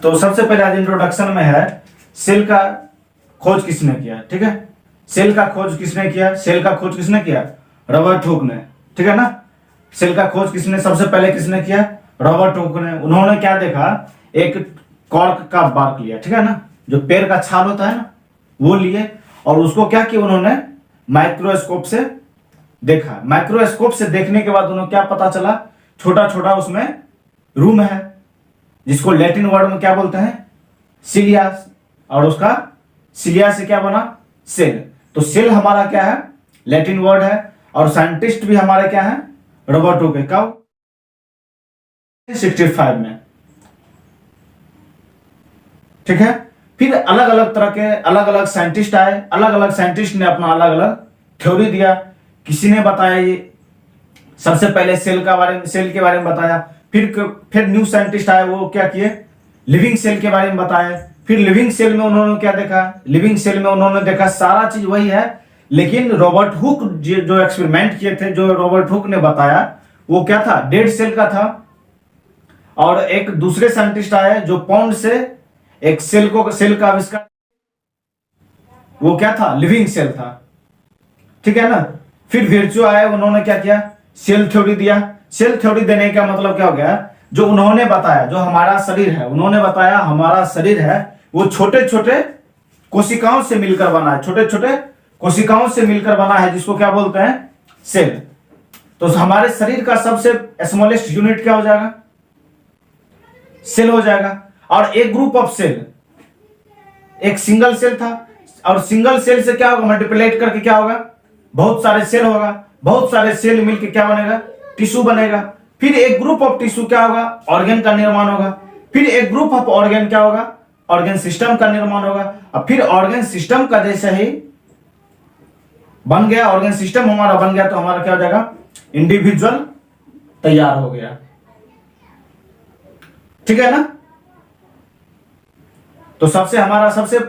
तो सबसे पहले आज इंट्रोडक्शन में है सेल का खोज किसने किया। ठीक है, सेल का खोज किसने किया? सेल का खोज किसने किया? रॉबर्ट हुक ने। ठीक है ना, सेल का खोज किसने सबसे पहले किसने किया? रॉबर्ट हुक ने। उन्होंने क्या देखा? एक कॉर्क का बार्क लिया, ठीक है ना, जो पेड़ का छाल होता है ना, वो लिए और उसको क्या किया उन्होंने? माइक्रोस्कोप से देखा। माइक्रोस्कोप से देखने के बाद उन्हें क्या पता चला? छोटा छोटा उसमें रूम है, जिसको लैटिन वर्ड में क्या बोलते हैं? सिलिया। और उसका सिलिया से क्या बना? सेल। तो सेल हमारा क्या है? लैटिन वर्ड है। और साइंटिस्ट भी हमारे क्या है? Robert Hooke. कब? 65 में। ठीक है, फिर अलग अलग तरह के अलग अलग साइंटिस्ट आए। अलग अलग साइंटिस्ट ने अपना अलग अलग थ्योरी दिया। किसी ने बताया ये सबसे पहले सेल के बारे में बताया। फिर न्यू साइंटिस्ट आए, वो क्या किए? लिविंग सेल के बारे में बताया। फिर लिविंग सेल में उन्होंने क्या देखा? लिविंग सेल में उन्होंने देखा सारा चीज वही है, लेकिन रॉबर्ट हुक जो एक्सपेरिमेंट किए थे, जो रॉबर्ट हुक ने बताया, वो क्या था? डेड सेल का था। और एक दूसरे साइंटिस्ट आए जो पॉन्ड से एक सेल का आविष्कार, वो क्या था? लिविंग सेल था। ठीक है ना। फिर विर्चु आए, उन्होंने क्या किया? सेल थ्योरी दिया। सेल थ्योरी देने का मतलब क्या हो गया? जो उन्होंने बताया, जो हमारा शरीर है, उन्होंने बताया हमारा शरीर है वो छोटे छोटे कोशिकाओं से मिलकर बना है। छोटे छोटे कोशिकाओं से मिलकर बना है, जिसको क्या बोलते हैं? सेल। तो हमारे शरीर का सबसे स्मॉलेस्ट यूनिट क्या हो जाएगा? सेल हो जाएगा। और एक ग्रुप ऑफ सेल, एक सिंगल सेल था, और सिंगल सेल से क्या होगा? मल्टीप्लाइट करके क्या होगा? बहुत सारे सेल होगा। बहुत सारे सेल मिलकर क्या बनेगा? टिश्यू बनेगा। फिर एक ग्रुप ऑफ टिश्यू क्या होगा? ऑर्गन का निर्माण होगा। फिर एक ग्रुप ऑफ ऑर्गन क्या होगा? ऑर्गन सिस्टम का निर्माण होगा। और फिर ऑर्गन सिस्टम का जैसे ही बन गया, ऑर्गन सिस्टम हमारा बन गया, तो हमारा क्या हो जाएगा? इंडिविजुअल तैयार हो गया। ठीक है ना। तो हमारा सबसे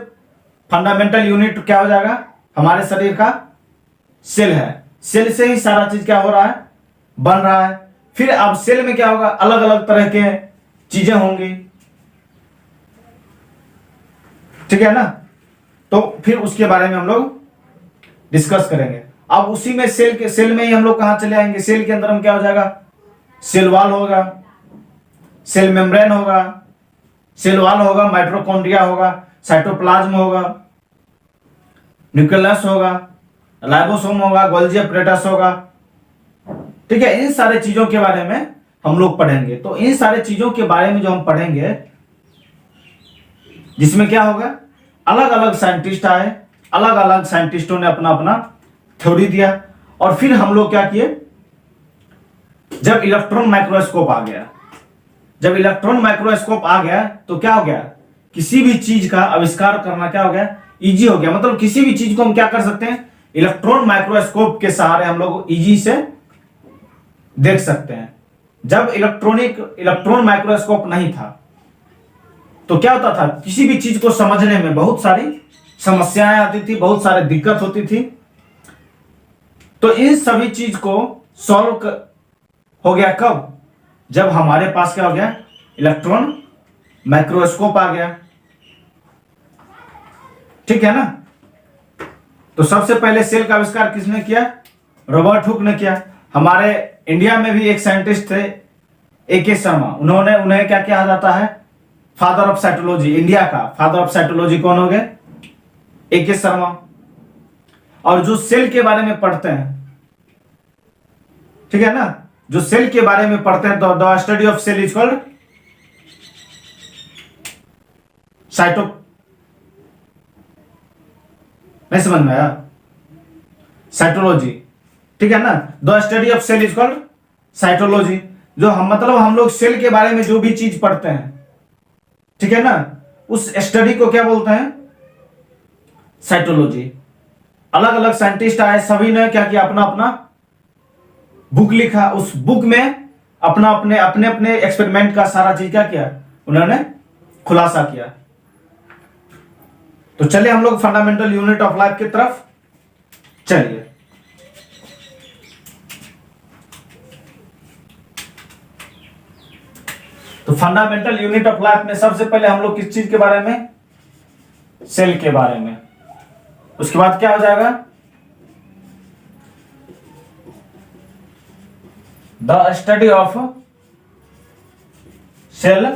फंडामेंटल यूनिट क्या हो जाएगा? हमारे शरीर का सेल है। सेल से ही सारा चीज क्या हो रहा है? बन रहा है। फिर अब सेल में क्या होगा? अलग अलग तरह के चीजें होंगी। ठीक है ना। तो फिर उसके बारे में हम लोग डिस्कस करेंगे। अब उसी में सेल में ही हम लोग कहां चले आएंगे? सेल के अंदर हम क्या हो जाएगा? सेल वॉल होगा, सेल मेम्ब्रेन होगा, सेल वॉल होगा, माइटोकॉन्ड्रिया होगा, साइटोप्लाज्म होगा, न्यूक्लियस होगा, राइबोसोम होगा, गोल्जी एपरेटस होगा। ठीक है, इन सारे चीजों के बारे में हम लोग पढ़ेंगे। तो इन सारे चीजों के बारे में जो हम पढ़ेंगे, जिसमें क्या होगा? अलग अलग साइंटिस्ट आए, अलग अलग साइंटिस्टों ने अपना अपना थ्योरी दिया। और फिर हम लोग क्या किए? जब इलेक्ट्रॉन माइक्रोस्कोप आ गया, जब इलेक्ट्रॉन माइक्रोस्कोप आ गया, तो क्या हो गया? किसी भी चीज का आविष्कार करना क्या हो गया? इजी हो गया। मतलब किसी भी चीज को हम क्या कर सकते हैं? इलेक्ट्रॉन माइक्रोस्कोप के सहारे हम लोग इजी से देख सकते हैं। जब इलेक्ट्रॉन माइक्रोस्कोप नहीं था, तो क्या होता था? किसी भी चीज को समझने में बहुत सारी समस्याएं आती थी, बहुत सारी दिक्कत होती थी। तो इन सभी चीज को सॉल्व हो गया कब? जब हमारे पास क्या हो गया? इलेक्ट्रॉन माइक्रोस्कोप आ गया। ठीक है ना। तो सबसे पहले सेल का आविष्कार किसने किया? रॉबर्ट हुक ने किया। हमारे इंडिया में भी एक साइंटिस्ट थे, A.K. शर्मा। उन्हें क्या कहा जाता है? Father of cytology. इंडिया का फादर ऑफ साइटोलॉजी कौन हो गए? A.K. शर्मा। और जो सेल के बारे में पढ़ते हैं, ठीक है ना, जो सेल के बारे में पढ़ते हैं, the study of cell is called cyto, नहीं समझ में आया? साइटोलॉजी। ठीक है ना, the study of cell is called cytology. जो हम लोग सेल के बारे में जो भी चीज पढ़ते हैं, ठीक है ना, उस स्टडी को क्या बोलते हैं? साइटोलॉजी। अलग अलग साइंटिस्ट आए, सभी ने क्या किया? अपना अपना बुक लिखा। उस बुक में अपने अपने एक्सपेरिमेंट का सारा चीज क्या किया? उन्होंने खुलासा किया। तो चलिए हम लोग फंडामेंटल यूनिट ऑफ लाइफ की तरफ चलिए। तो फंडामेंटल यूनिट ऑफ लाइफ में सबसे पहले हम लोग किस चीज के बारे में, सेल के बारे में। उसके बाद क्या हो जाएगा, the study of cell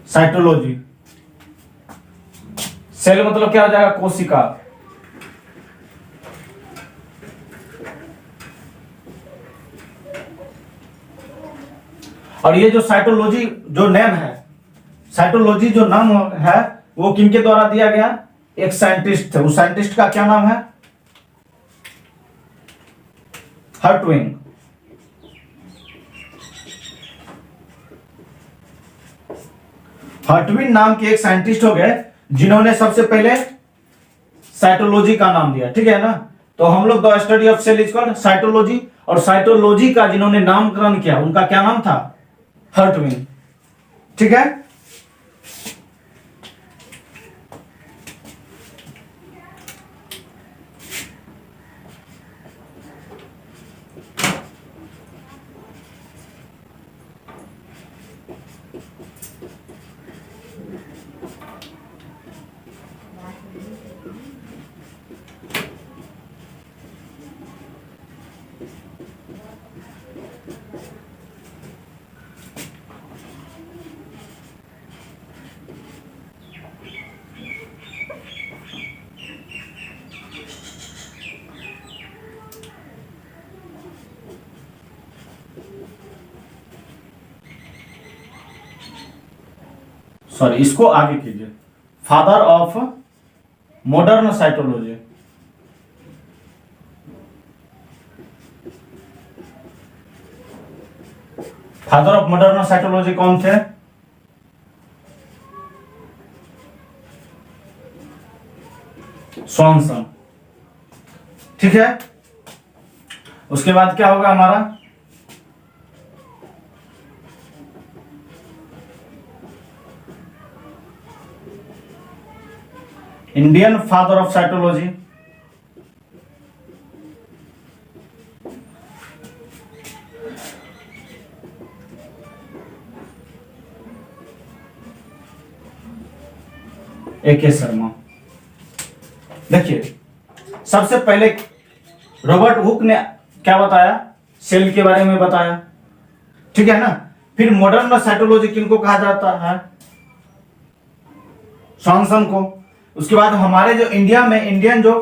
cytology. Cell मतलब क्या हो जाएगा, कोशिका। और ये जो साइटोलॉजी जो नेम है, साइटोलॉजी जो नाम है वो किनके द्वारा दिया गया, एक साइंटिस्ट थे। उस साइंटिस्ट का क्या नाम है, हर्टविग। हर्टविग नाम के एक साइंटिस्ट हो गए जिन्होंने सबसे पहले साइटोलॉजी का नाम दिया, ठीक है ना। तो हम लोग the study of cell is called cytology, और साइटोलॉजी का जिन्होंने नामकरण किया उनका क्या नाम था, हर्टविग, ठीक है। सॉरी, इसको आगे कीजिए। Father of modern cytology, father of modern cytology कौन थे, स्वानसन, ठीक है। उसके बाद क्या होगा हमारा, Indian father of cytology, A K. Sharma. देखिए, सबसे पहले रॉबर्ट हुक ने क्या बताया, सेल के बारे में बताया, ठीक है ना। फिर मॉडर्न साइटोलॉजी किनको कहा जाता है, स्वानसन को। उसके बाद हमारे जो इंडिया में इंडियन जो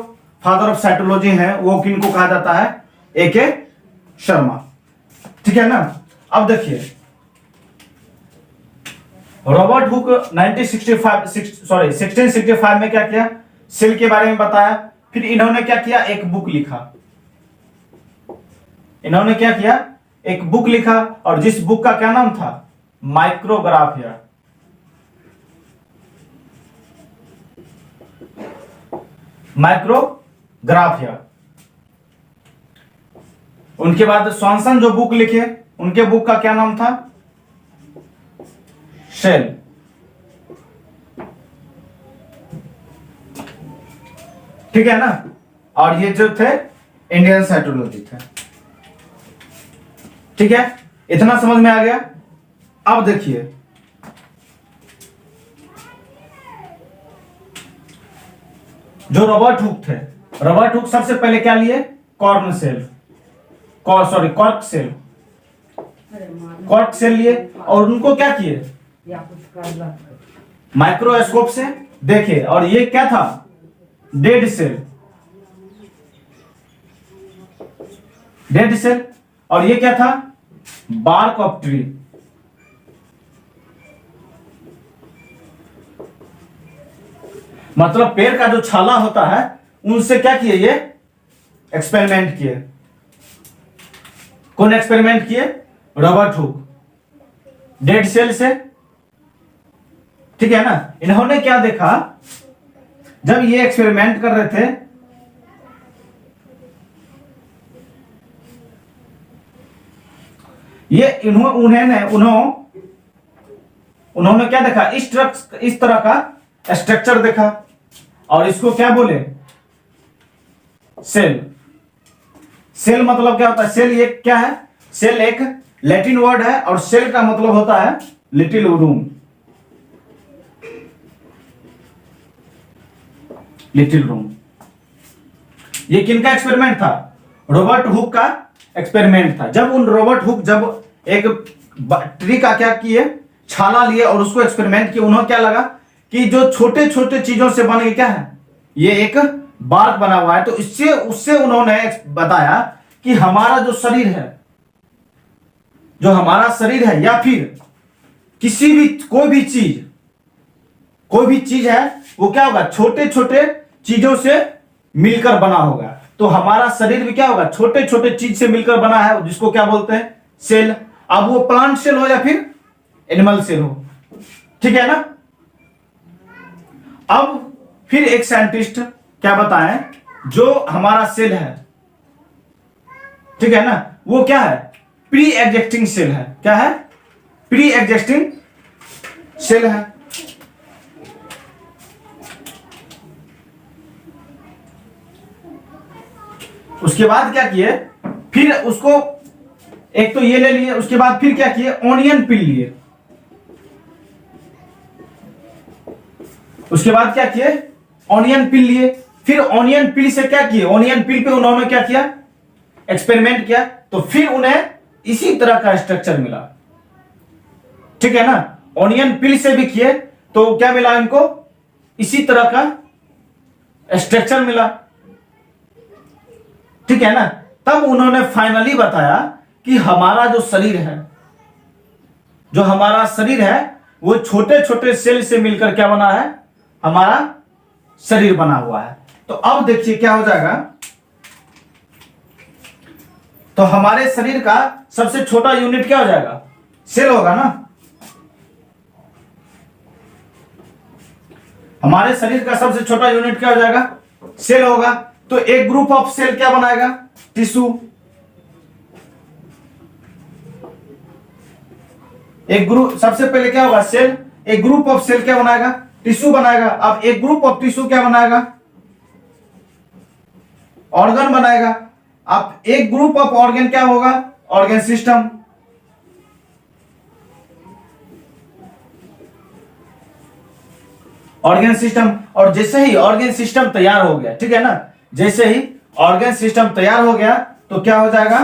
फादर ऑफ साइटोलॉजी है वो किनको कहा जाता है, ए.के. शर्मा, ठीक है ना। अब देखिए, रॉबर्ट हुक 1665 में क्या किया, सेल के बारे में बताया। फिर इन्होंने क्या किया, एक बुक लिखा। इन्होंने क्या किया, एक बुक लिखा, और जिस बुक का क्या नाम था, माइक्रोग्राफिया। माइक्रोग्राफिया। उनके बाद स्वानसन जो बुक लिखे, उनके बुक का क्या नाम था, सेल, ठीक है ना। और ये जो थे इंडियन साइटोलॉजी थे, ठीक है। इतना समझ में आ गया। अब देखिए, जो रॉबर्ट हुक थे, रॉबर्ट हुक सबसे पहले क्या लिए, corn cell, cork cell, cork cell लिए, और उनको क्या किए, माइक्रोस्कोप से देखे, और ये क्या था, डेड सेल, डेड सेल। और ये क्या था, बार्क ऑफ ट्री। मतलब पेड़ का जो छाला होता है उनसे क्या किए, ये एक्सपेरिमेंट किए। कौन एक्सपेरिमेंट किए, रॉबर्ट हुक, डेड सेल से, ठीक है ना। इन्होंने क्या देखा, जब ये एक्सपेरिमेंट कर रहे थे, ये उन्होंने क्या देखा, इस तरह का स्ट्रक्चर देखा, और इसको क्या बोले, सेल। सेल मतलब क्या होता है, सेल ये क्या है, सेल एक लैटिन वर्ड है और सेल का मतलब होता है लिटिल रूम, लिटिल रूम। ये किनका एक्सपेरिमेंट था? रॉबर्ट हुक का एक्सपेरिमेंट था। जब उन रॉबर्ट हुक जब एक ट्री का क्या किए, छाला लिए और उसको एक्सपेरिमेंट किए, उन्हें क्या लगा कि जो छोटे छोटे चीजों से बने क्या है, ये एक बार्क बना हुआ है। तो इससे उससे उन्होंने बताया कि हमारा जो शरीर है, जो हमारा शरीर है या फिर किसी भी कोई भी चीज है, वो क्या होगा, छोटे छोटे चीजों से मिलकर बना होगा। तो हमारा शरीर भी क्या होगा, छोटे छोटे चीज से मिलकर बना है, जिसको क्या बोलते हैं, सेल। अब वो प्लांट सेल हो या फिर एनिमल सेल हो, ठीक है ना। अब फिर एक साइंटिस्ट क्या बताएं, जो हमारा सेल है, ठीक है ना, वो क्या है, प्री एग्जिस्टिंग सेल है। क्या है? प्री एग्जिस्टिंग सेल है। उसके बाद क्या किए, फिर उसको एक तो ये ले लिए, उसके बाद फिर क्या किए, ऑनियन पिल लिए। उसके बाद क्या किए, ऑनियन पिल लिए। फिर ऑनियन पिल से क्या किए, ऑनियन पिल पे उन्होंने क्या किया, एक्सपेरिमेंट किया। तो फिर उन्हें इसी तरह का स्ट्रक्चर मिला, ठीक है ना। ऑनियन पिल से भी किए तो क्या मिला इनको, इसी तरह का स्ट्रक्चर मिला, ठीक है ना। तब उन्होंने फाइनली बताया कि हमारा जो शरीर है, जो हमारा शरीर है, वो छोटे छोटे सेल से मिलकर क्या बना है, हमारा शरीर बना हुआ है। तो अब देखिए क्या हो जाएगा, तो हमारे शरीर का सबसे छोटा यूनिट क्या हो जाएगा, सेल होगा ना। हमारे शरीर का सबसे छोटा यूनिट क्या हो जाएगा, सेल होगा। तो एक ग्रुप ऑफ सेल क्या बनाएगा, टिश्यू। एक ग्रुप, सबसे पहले क्या होगा, सेल। एक ग्रुप ऑफ सेल क्या बनाएगा, टिश्यू बनाएगा। अब एक ग्रुप ऑफ टिश्यू क्या बनाएगा, ऑर्गन बनाएगा। अब एक ग्रुप ऑफ ऑर्गन क्या होगा, ऑर्गन सिस्टम। Organ system. और जैसे ही ऑर्गन सिस्टम तैयार हो गया, ठीक है ना, जैसे ही ऑर्गन सिस्टम तैयार हो गया तो क्या हो जाएगा,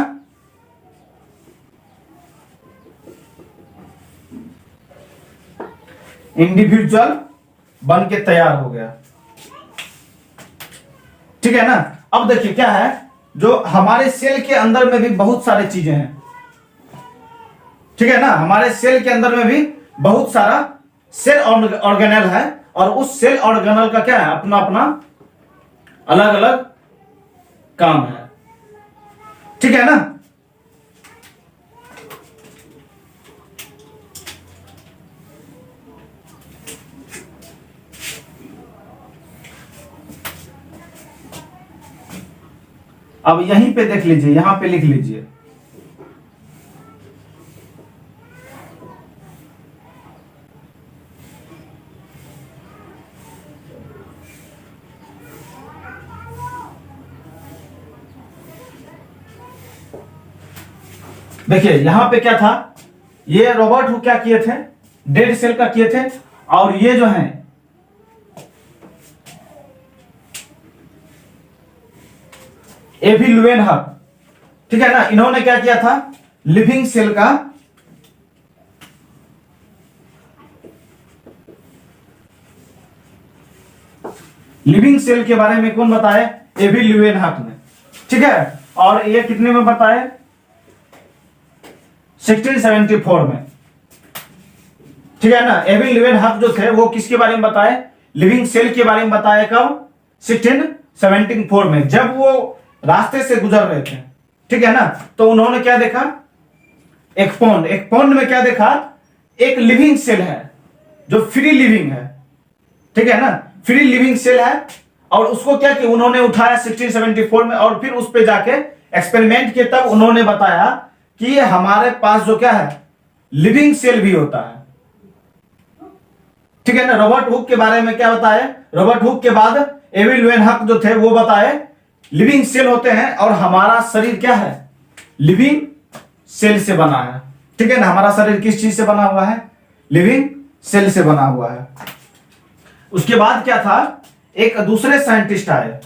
इंडिविजुअल बन के तैयार हो गया, ठीक है ना। अब देखिए क्या है, जो हमारे सेल के अंदर में भी बहुत सारी चीजें हैं, ठीक है ना। हमारे सेल के अंदर में भी बहुत सारा सेल ऑर्गेनल है, और उस सेल ऑर्गेनल का क्या है, अपना अपना अलग अलग काम है, ठीक है ना। अब यहीं पे देख लीजिए, यहां पे लिख लीजिए, देखिए यहां पे क्या था, ये रॉबर्ट हुक क्या किए थे, डेड सेल का किए थे। और ये जो है एवी लुएनहक, ठीक है ना, इन्होंने क्या किया था, लिविंग सेल का लिविंग सेल के बारे में कौन बताए, एवी लुएनहक ने, ठीक है। और ये कितने में बताए, 1674 में, ठीक है ना। एवी लुएनहक जो थे वो किसके बारे में बताए, लिविंग सेल के बारे में बताया, कब, 1674 में, जब वो रास्ते से गुजर रहे थे, ठीक है ना। तो उन्होंने क्या देखा, एक पॉन्ड में क्या देखा, एक लिविंग सेल है जो फ्री लिविंग है, ठीक है ना, फ्री लिविंग सेल है। और उसको क्या किया, उन्होंने उठाया 1674 में, और फिर उस पे जाके एक्सपेरिमेंट किया। तब उन्होंने बताया कि हमारे पास जो क्या है, लिविंग सेल भी होता है, ठीक है ना। रॉबर्ट हुक के बारे में क्या बताया, रॉबर्ट हुक के बाद एवी लुएनहक जो थे वो बताए लिविंग सेल होते हैं, और हमारा शरीर क्या है, लिविंग सेल से बना है। ठीक है ना, हमारा शरीर किस चीज से बना हुआ है? लिविंग सेल से बना हुआ है। उसके बाद क्या था, एक दूसरे साइंटिस्ट आए,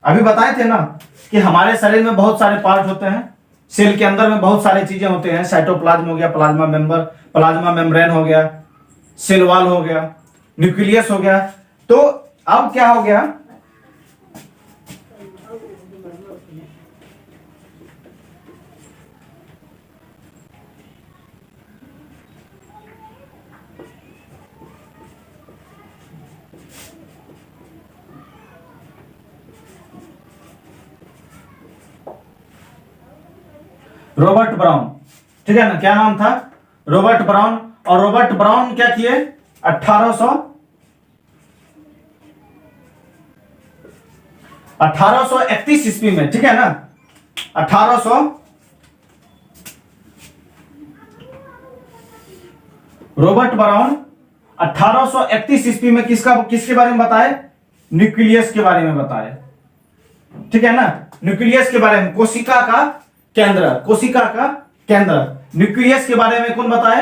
अभी बताए थे ना कि हमारे शरीर में बहुत सारे पार्ट होते हैं, सेल के अंदर में बहुत सारी चीजें होते हैं, साइटोप्लाज्म हो गया, प्लाज्मा मेंबर, प्लाज्मा मेम्ब्रेन हो गया, सेल वॉल हो गया, न्यूक्लियस हो गया। तो अब क्या हो गया, रॉबर्ट ब्राउन, ठीक है ना, क्या नाम था? Robert brown. और रॉबर्ट ब्राउन क्या किए? 1831 ईस्वी में, ठीक है ना, 1800 रॉबर्ट ब्राउन 1831 ईस्वी में किसके बारे में बताए? न्यूक्लियस के बारे में बताए। ठीक है ना, न्यूक्लियस के बारे में, कोशिका का केंद्र न्यूक्लियस के बारे में कौन बताए?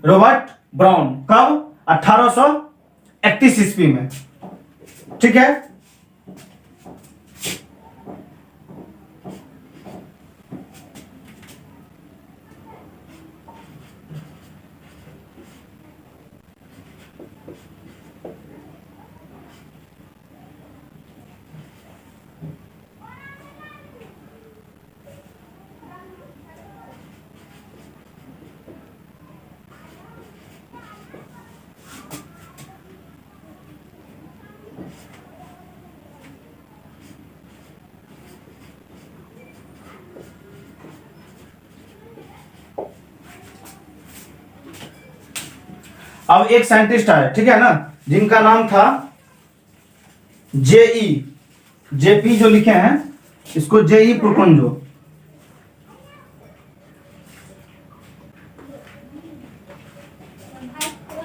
Robert brown. कब? 1831 ईस्वी में। ठीक है, अब एक साइंटिस्ट आए, ठीक है ना, जिनका नाम था जेपी जो लिखे हैं इसको जेई प्रुकुंजो।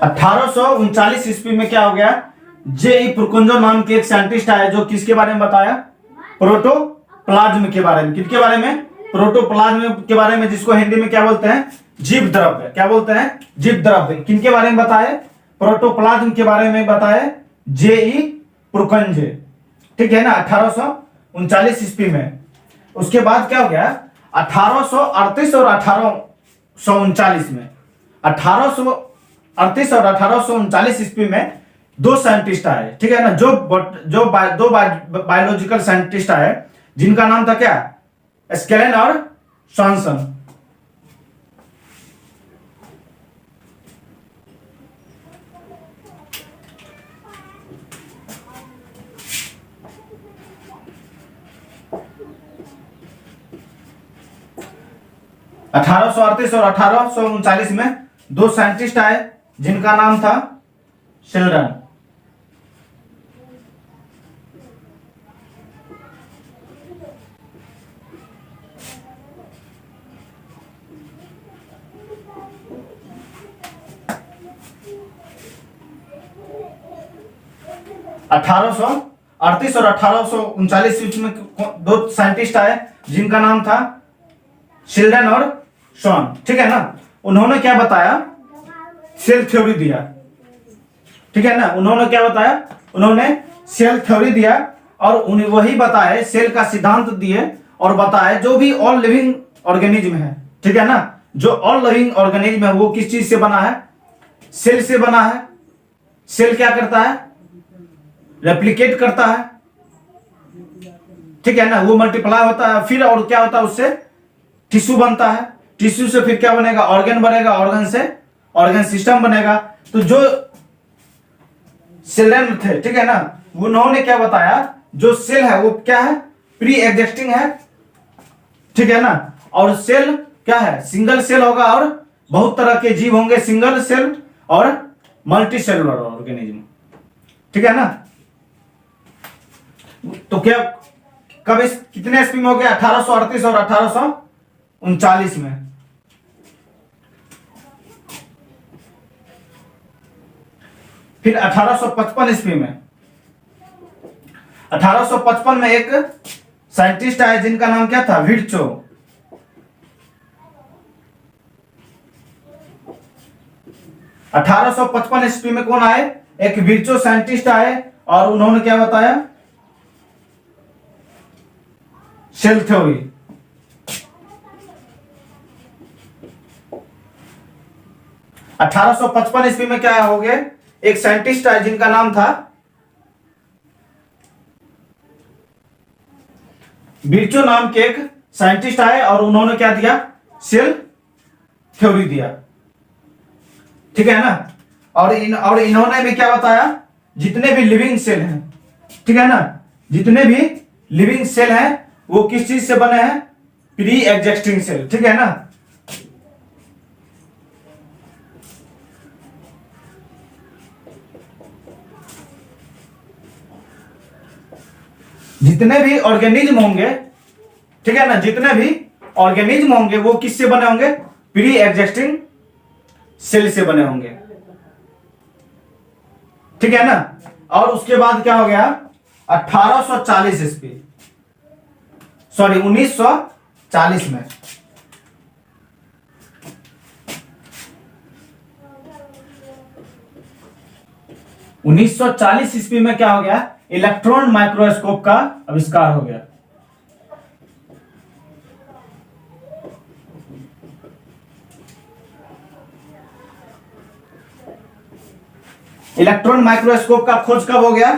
1839 ईस्वी में क्या हो गया? जेई प्रुकुंजो नाम के एक साइंटिस्ट आए जो किसके बारे में बताया? प्रोटोप्लाज्म के बारे में। किसके बारे में? प्रोटोप्लाज्म के बारे में, जिसको हिंदी में क्या बोलते हैं? जीव द्रव्य। क्या बोलते हैं? जीव द्रव्य। किनके बारे में बताए? प्रोटोप्लाज्म के बारे में बताए जेई प्रुकुंजे। ठीक है ना, 1839 ईस्वी में। उसके बाद क्या हो गया? 1838 और 1839 में, 1838 और 1839 ईस्वी में दो साइंटिस्ट आए। ठीक है ना, दो बायोलॉजिकल साइंटिस्ट आए जिनका नाम था क्या? स्केलन और सॉनसन। अठारह सौ 38 और 1839 में दो साइंटिस्ट आए जिनका नाम था शेल्डन। अठारह सौ 38 और 1839 में दो साइंटिस्ट आए जिनका नाम था शेल्डन और शॉन। ठीक है ना, उन्होंने क्या बताया? सेल थ्योरी दिया। ठीक है ना, उन्होंने क्या बताया? उन्होंने सेल थ्योरी दिया और उन्हें वही बताए, सेल का सिद्धांत दिए और बताए जो भी ऑल लिविंग ऑर्गेनिज्म है, ठीक है ना, जो ऑल लिविंग ऑर्गेनिज्म है वो किस चीज से बना है? सेल से बना है। सेल क्या करता है? रेप्लिकेट करता है। ठीक है ना, वो मल्टीप्लाई होता है, फिर और क्या होता है? उससे टिश्यू बनता है। टिश्यू से फिर क्या बनेगा? ऑर्गन बनेगा। ऑर्गन से ऑर्गन सिस्टम बनेगा। तो जो सेल थे, ठीक है ना, उन्होंने क्या बताया? जो सेल है वो क्या है? प्री एग्जिस्टिंग है। ठीक है ना, और सेल क्या है? सिंगल सेल होगा और बहुत तरह के जीव होंगे, सिंगल सेल और मल्टी सेलुलर ऑर्गेनिज्म। ठीक है ना, तो क्या कब कितने ईस्वी में हो गया? 1838 और 1839 में। फिर 1855 ईस्वी में, 1855 में एक साइंटिस्ट आए जिनका नाम क्या था? विर्चो। 1855 ईस्वी में कौन आए? एक विर्चो साइंटिस्ट आए और उन्होंने क्या बताया? Cell theory. 1855 ईस्वी में क्या हो गया? एक साइंटिस्ट आए जिनका नाम था विर्चो, नाम के एक साइंटिस्ट आए और उन्होंने क्या दिया? सेल थ्योरी दिया। ठीक है ना? और इन्होंने भी क्या बताया? जितने भी लिविंग सेल हैं, ठीक है ना, जितने भी लिविंग सेल हैं वो किस चीज से बने हैं? Pre existing cell. ठीक है ना? जितने भी ऑर्गेनिज्म होंगे, ठीक है ना, जितने भी ऑर्गेनिज्म होंगे वो किससे बने होंगे? प्री एग्जिस्टिंग सेल से बने होंगे। ठीक है ना? और उसके बाद क्या हो गया? 1840 ईस्वी, सॉरी 1940 में 1940 ईस्वी में क्या हो गया? इलेक्ट्रॉन माइक्रोस्कोप का आविष्कार हो गया। इलेक्ट्रॉन माइक्रोस्कोप का खोज कब हो गया?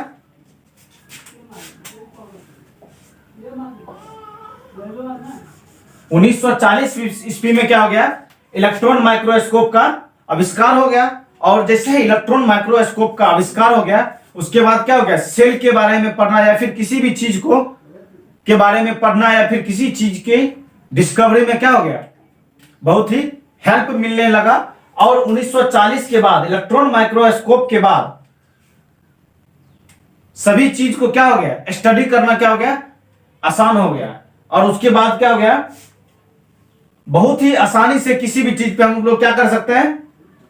उन्नीस सौ 40 ईस्वी में क्या हो गया? इलेक्ट्रॉन माइक्रोस्कोप का आविष्कार हो गया। और जैसे ही इलेक्ट्रॉन माइक्रोस्कोप का आविष्कार हो गया उसके बाद क्या हो गया? सेल के बारे में पढ़ना या फिर किसी भी चीज को के बारे में पढ़ना या फिर किसी चीज के डिस्कवरी में क्या हो गया? बहुत ही हेल्प मिलने लगा। और 1940 के बाद, इलेक्ट्रॉन माइक्रोस्कोप के बाद सभी चीज को क्या हो गया? स्टडी करना क्या हो गया? आसान हो गया। और उसके बाद क्या हो गया? बहुत ही आसानी से किसी भी चीज पे हम लोग क्या कर सकते हैं?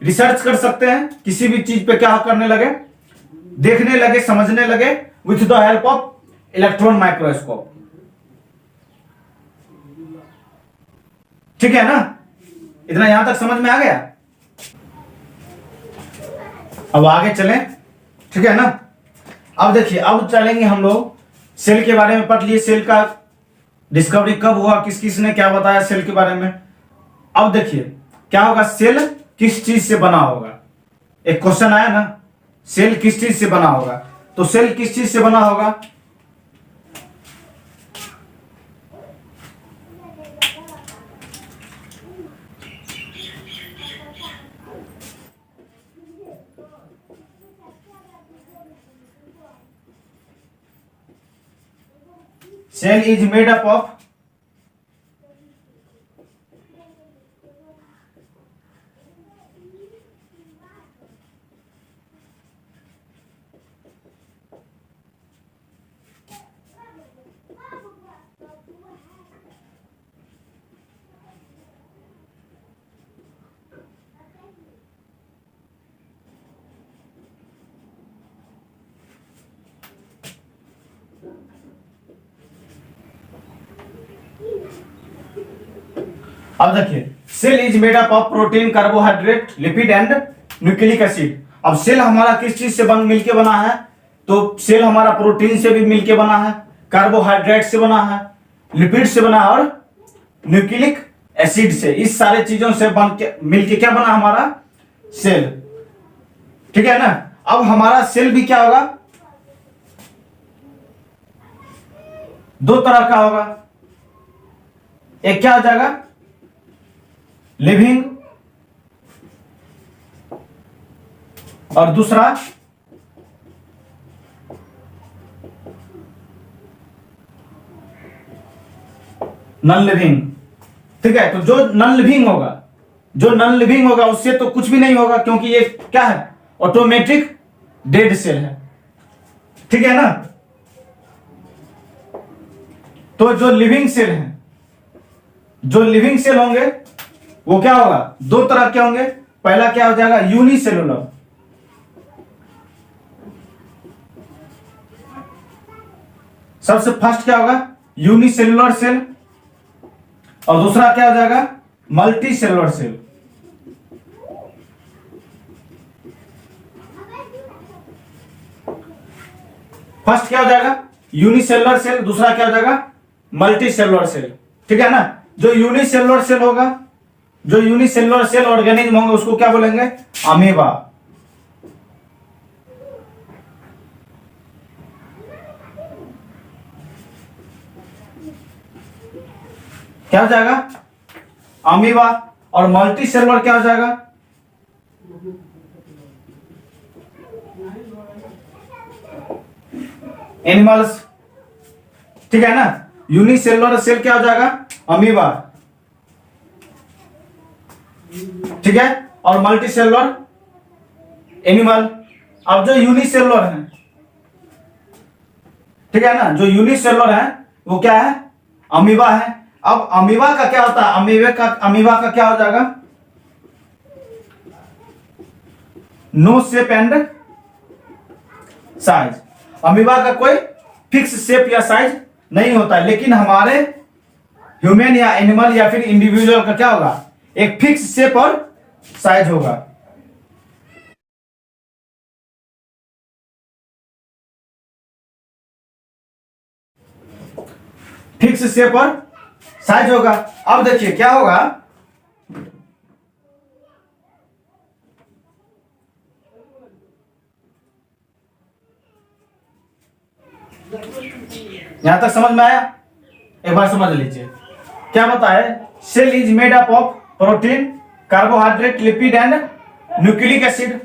रिसर्च कर सकते हैं। किसी भी चीज पे क्या करने लगे? देखने लगे, समझने लगे with the help of electron microscope. ठीक है ना? इतना यहां तक समझ में आ गया? अब आगे चलें। ठीक है ना? अब देखिए, अब चलेंगे हम लोग सेल के बारे में पढ़ लिए। सेल का डिस्कवरी कब हुआ, किस किस ने क्या बताया सेल के बारे में। अब देखिए क्या होगा? सेल किस चीज से बना होगा? एक क्वेश्चन आया ना, सेल किस चीज से बना होगा? तो सेल किस चीज से बना होगा? Cell is made up of अब देखिए, cell is made up of protein, carbohydrate, lipid and nucleic acid. अब सेल हमारा किस चीज से मिलके बना है? तो सेल हमारा प्रोटीन से भी मिलके बना है, कार्बोहाइड्रेट से बना है, लिपिड से बना है और न्यूक्लिक एसिड से। इस सारे चीजों से बन के मिलके क्या बना हमारा? सेल। ठीक है ना? अब हमारा सेल भी क्या होगा? दो तरह का होगा। एक क्या हो जाएगा? लिविंग, और दूसरा नॉन लिविंग। ठीक है? तो जो नॉन लिविंग होगा उससे तो कुछ भी नहीं होगा, क्योंकि ये क्या है? ऑटोमेटिक डेड सेल है। ठीक है ना? तो जो लिविंग सेल होंगे वो क्या होगा? दो तरह के होंगे। पहला क्या हो जाएगा? यूनिसेलुलर। सबसे फर्स्ट क्या होगा? Unicellular cell. और दूसरा क्या हो जाएगा? Multi cellular cell. फर्स्ट क्या हो जाएगा, यूनिसेलुलर सेल, दूसरा क्या हो जाएगा, मल्टी सेलुलर सेल, ठीक है ना। जो यूनिसेलुलर सेल होगा, जो यूनिसेलुलर सेल ऑर्गेनिज्म होंगे उसको क्या बोलेंगे, अमीबा। क्या हो जाएगा, अमीबा। और मल्टी सेलुलर क्या हो जाएगा, एनिमल्स, ठीक है ना। यूनिसेलुलर सेल क्या हो जाएगा, अमीबा, ठीक है। और मल्टी सेलुलर एनिमल। अब जो यूनिसेलुलर है, ठीक है ना, जो यूनिसेलुलर है वो क्या है, अमीबा है। अब अमीबा का क्या होता है, अमीबा का क्या हो जाएगा, no shape and size. Amoeba का कोई फिक्स शेप या साइज नहीं होता है, लेकिन हमारे ह्यूमन या एनिमल या फिर इंडिविजुअल का क्या होगा, एक फिक्स शेप और साइज होगा। फिक्स शेप और साइज होगा। अब देखिए क्या होगा, यहां तक समझ में आया, एक बार समझ लीजिए। क्या बताए, cell is made up of protein, carbohydrate, lipid and nucleic acid.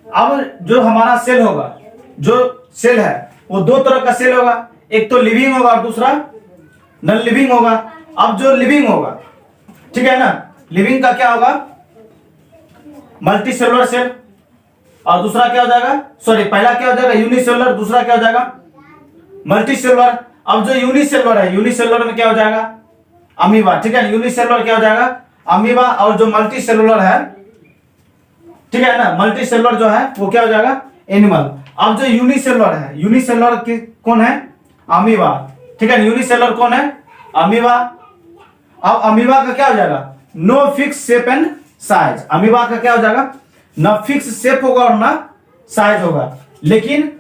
अब जो हमारा सेल होगा, जो सेल है वो दो तरह का सेल होगा, एक तो लिविंग होगा और दूसरा नॉन लिविंग होगा। अब जो लिविंग होगा, ठीक है ना, लिविंग का क्या होगा, मल्टी सेलुलर सेल, और दूसरा क्या हो जाएगा, सॉरी पहला क्या हो जाएगा यूनिसेलुलर, दूसरा क्या हो जाएगा मल्टी सेलुलर। अब जो यूनिसेलुलर है, यूनिसेलुलर में क्या हो जाएगा, अमीबा, ठीक है। यूनिसेलुलर क्या हो जाएगा, अमीबा। और जो मल्टी सेलुलर है, ठीक है ना, मल्टी सेलुलर जो है वो क्या हो जाएगा, एनिमल। अब जो यूनिसेलुलर है, यूनिसेलुलर कौन है, अमीबा, ठीक है। यूनिसेलुलर कौन है, अमीबा। अब अमीबा का क्या हो जाएगा, no fix shape and size. Amoeba का क्या हो जाएगा, ना फिक्स शेप होगा और ना साइज होगा। लेकिन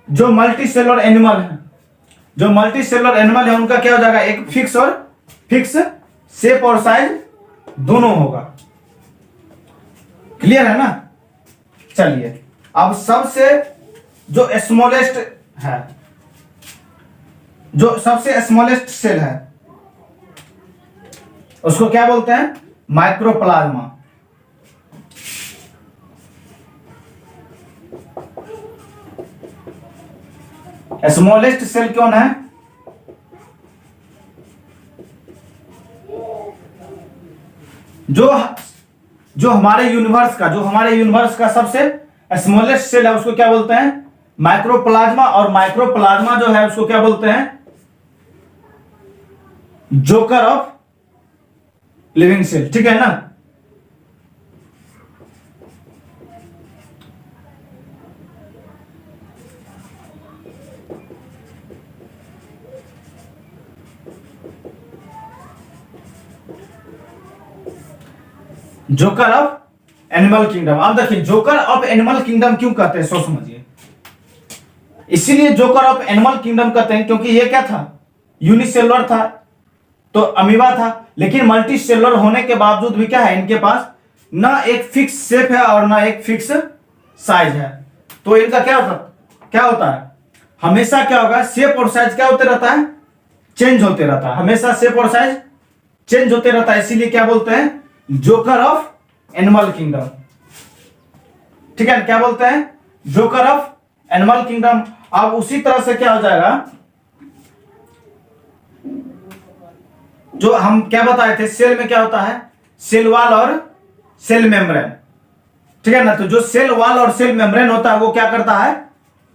जो मल्टी सेलुलर एनिमल है, जो मल्टी सेलुलर एनिमल है उनका क्या हो जाएगा, एक फिक्स शेप और साइज दोनों होगा। क्लियर है ना। चलिए अब सबसे जो स्मॉलेस्ट है, जो सबसे स्मॉलेस्ट सेल है उसको क्या बोलते हैं, माइक्रोप्लाज्मा। स्मॉलेस्ट सेल कौन है, जो हमारे यूनिवर्स का सबसे स्मॉलेस्ट सेल है उसको क्या बोलते हैं, माइक्रोप्लाज्मा। और माइक्रोप्लाज्मा जो है उसको क्या बोलते हैं, जोकर ऑफ लिविंग सेल, ठीक है ना। Joker of animal kingdom. अब देखिए जोकर ऑफ एनिमल किंगडम क्यों कहते हैं, सोच समझिए। इसीलिए जोकर ऑफ एनिमल किंगडम कहते हैं क्योंकि ये क्या था, यूनिसेलुलर था, तो अमीबा था, लेकिन मल्टी सेलुलर होने के बावजूद भी क्या है, इनके पास ना एक फिक्स शेप है और ना एक फिक्स साइज है। तो इनका क्या होता है, हमेशा क्या होगा, शेप और साइज क्या होते रहता है, चेंज होते रहता है, हमेशा शेप और साइज चेंज होते रहता है। इसीलिए क्या बोलते हैं, जोकर ऑफ एनिमल किंगडम, ठीक है। क्या बोलते हैं, जोकर ऑफ एनिमल किंगडम। अब उसी तरह से क्या हो जाएगा, जो हम क्या बताए थे, सेल में क्या होता है, सेल वॉल और सेल मेम्ब्रेन, ठीक है ना। तो जो सेल वॉल और सेल मेम्ब्रेन होता है वो क्या करता है,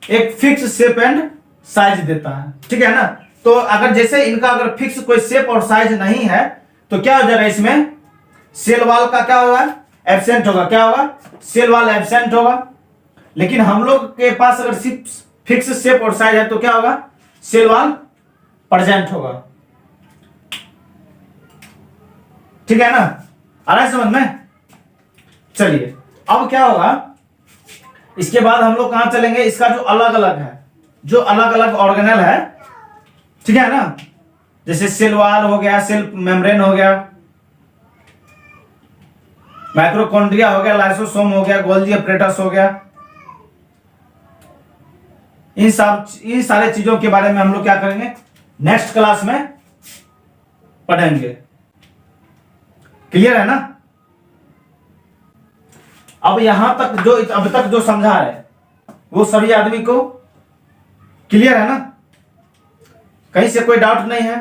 एक फिक्स शेप एंड साइज देता है, ठीक है ना। तो अगर जैसे इनका अगर फिक्स कोई शेप और साइज नहीं है तो क्या हो जाएगा, इसमें सेल वॉल का क्या होगा, एब्सेंट होगा। क्या होगा, सेल वॉल एब्सेंट होगा। लेकिन हम लोग के पास अगर सिर्फ फिक्स शेप और साइज है तो क्या होगा, सेल वॉल प्रेजेंट होगा, ठीक है ना। आ रहा है समझ में। चलिए अब क्या होगा, इसके बाद हम लोग कहां चलेंगे, इसका जो अलग अलग है, जो अलग अलग ऑर्गेनल है, ठीक है ना, जैसे सेल वॉल हो गया, सेल मेम्ब्रेन हो गया, माइक्रोकॉन्ड्रिया हो गया, लाइसोसोम हो गया, गोल्जी अपरेटस हो गया, इन सारे चीजों के बारे में हम लोग क्या करेंगे, नेक्स्ट क्लास में पढ़ेंगे। क्लियर है ना? अब यहां तक जो अब तक जो समझा है वो सभी आदमी को क्लियर है ना? कहीं से कोई डाउट नहीं है?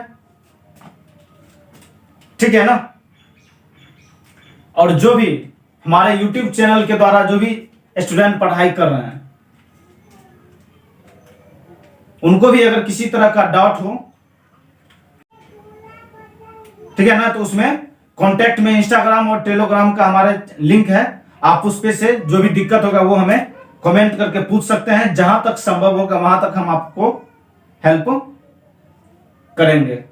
ठीक है ना? और जो भी हमारे YouTube चैनल के द्वारा जो भी स्टूडेंट पढ़ाई कर रहे हैं, उनको भी अगर किसी तरह का डाउट हो, ठीक है ना, तो उसमें कांटेक्ट में इंस्टाग्राम और टेलीग्राम का हमारे लिंक है, आप उस पे से जो भी दिक्कत होगा वो हमें कमेंट करके पूछ सकते हैं। जहां तक संभव होगा वहां तक हम आपको हेल्प करेंगे।